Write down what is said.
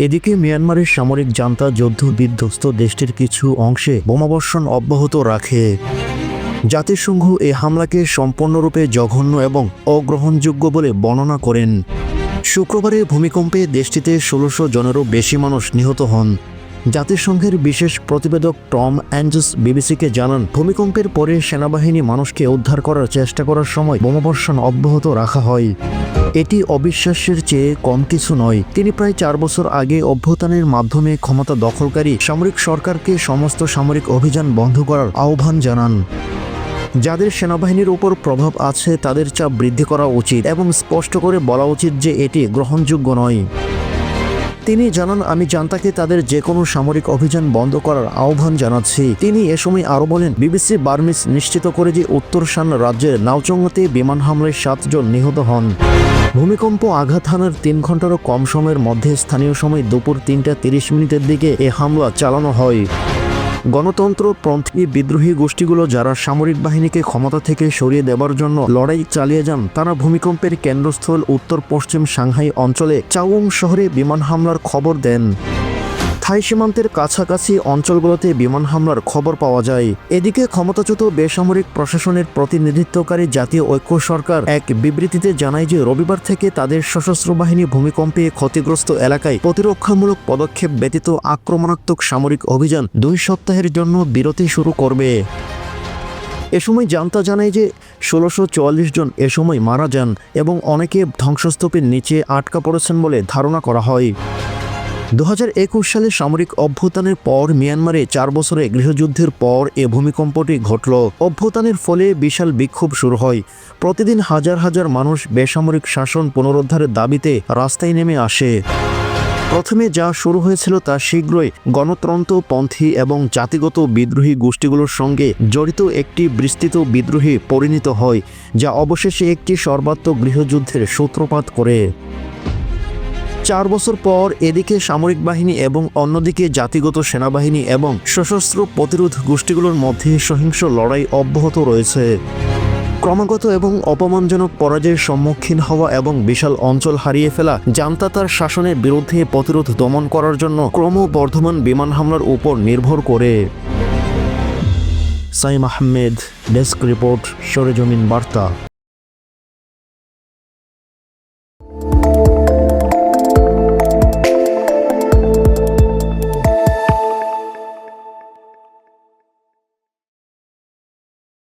এদিকে মিয়ানমারের সামরিক জান্তা যুদ্ধ বিধ্বস্ত দেশটির কিছু অংশে বোমাবর্ষণ অব্যাহত রাখে। জাতিসংঘ এই হামলাকে সম্পূর্ণরূপে জঘন্য এবং অগ্রহণযোগ্য বলে বর্ণনা করেন। শুক্রবারের ভূমিকম্পে দেশটিতে ১৬০০ জনেরও বেশি মানুষ নিহত হন। জাতিসংঘের বিশেষ প্রতিবেদক টম অ্যান্ড্রুস বিবিসিকে জানান, ভূমিকম্পের পরে সেনাবাহিনী মানুষকে উদ্ধার করার চেষ্টা করার সময় বোমাবর্ষণ অব্যাহত রাখা হয়। এটি অবিশ্বাস্যের চেয়ে কম কিছু নয়। তিনি প্রায় ৪ বছর আগে অভ্যুত্থানের মাধ্যমে ক্ষমতা দখলকারী সামরিক সরকারকে সমস্ত সামরিক অভিযান বন্ধ করার আহ্বান জানান। যাদের সেনাবাহিনীর উপর প্রভাব আছে তাদের চাপ বৃদ্ধি করা উচিত এবং স্পষ্ট করে বলা উচিত যে এটি গ্রহণযোগ্য নয়। তিনি জানান, আমি জান্তাকে তাদের যে কোনো সামরিক অভিযান বন্ধ করার আহ্বান জানাচ্ছি। তিনি এ সময় আরও বলেন, বিবিসি বার্মিজ নিশ্চিত করে যে উত্তর শান রাজ্যের নাওচংতে বিমান হামলায় ৭ জন নিহত হন। ভূমিকম্প আঘাত হানার ৩ ঘন্টারও কম সময়ের মধ্যে স্থানীয় সময় দুপুর ৩টা ৩০ মিনিটের দিকে এ হামলা চালানো হয়। গণতন্ত্রপন্থী বিদ্রোহী গোষ্ঠীগুলো যারা সামরিক বাহিনীকে ক্ষমতা থেকে সরিয়ে দেবার জন্য লড়াই চালিয়ে যান, তারা ভূমিকম্পের কেন্দ্রস্থল উত্তর পশ্চিম সাংহাই অঞ্চলে চাওয়ং শহরে বিমান হামলার খবর দেন। থাই সীমান্তের কাছাকাছি অঞ্চলগুলোতে বিমান হামলার খবর পাওয়া যায়। এদিকে ক্ষমতাচ্যুত বেসামরিক প্রশাসনের প্রতিনিধিত্বকারী জাতীয় ঐক্য সরকার এক বিবৃতিতে জানায় যে রবিবার থেকে তাদের সশস্ত্র বাহিনী ভূমিকম্পে ক্ষতিগ্রস্ত এলাকায় প্রতিরক্ষামূলক পদক্ষেপ ব্যতীত আক্রমণাত্মক সামরিক অভিযান ২ সপ্তাহের জন্য বিরতি শুরু করবে। এ সময় জান্তা জানায় যে ১৬৪৪ জন এ সময় মারা যান এবং অনেকে ধ্বংসস্তূপের নিচে আটকা পড়েছেন বলে ধারণা করা হয়। ২০২১ সালে সামরিক অভ্যুত্থানের পর মিয়ানমারে ৪ বছরে গৃহযুদ্ধের পর এ ভূমিকম্পটি ঘটল। অভ্যুত্থানের ফলে বিশাল বিক্ষোভ শুরু হয়। প্রতিদিন হাজার হাজার মানুষ বেসামরিক শাসন পুনরুদ্ধারের দাবিতে রাস্তায় নেমে আসে। প্রথমে যা শুরু হয়েছিল তা শীঘ্রই গণতন্ত্রপন্থী এবং জাতিগত বিদ্রোহী গোষ্ঠীগুলোর সঙ্গে জড়িত একটি বিস্তৃত বিদ্রোহে পরিণত হয়, যা অবশেষে একটি সর্বাত্মক গৃহযুদ্ধের সূত্রপাত করে। ৪ বছর পর এদিকে সামরিক বাহিনী এবং অন্যদিকে জাতিগত সেনাবাহিনী এবং সশস্ত্র প্রতিরোধ গোষ্ঠীগুলোর মধ্যে সহিংস লড়াই অব্যাহত রয়েছে। ক্রমাগত এবং অপমানজনক পরাজয়ের সম্মুখীন হওয়া এবং বিশাল অঞ্চল হারিয়ে ফেলা জান্তা তার শাসনের বিরুদ্ধে প্রতিরোধ দমন করার জন্য ক্রমবর্ধমান বিমান হামলার উপর নির্ভর করে। সাইম আহমেদ, ডেস্ক রিপোর্ট, সরেজমিন বার্তা।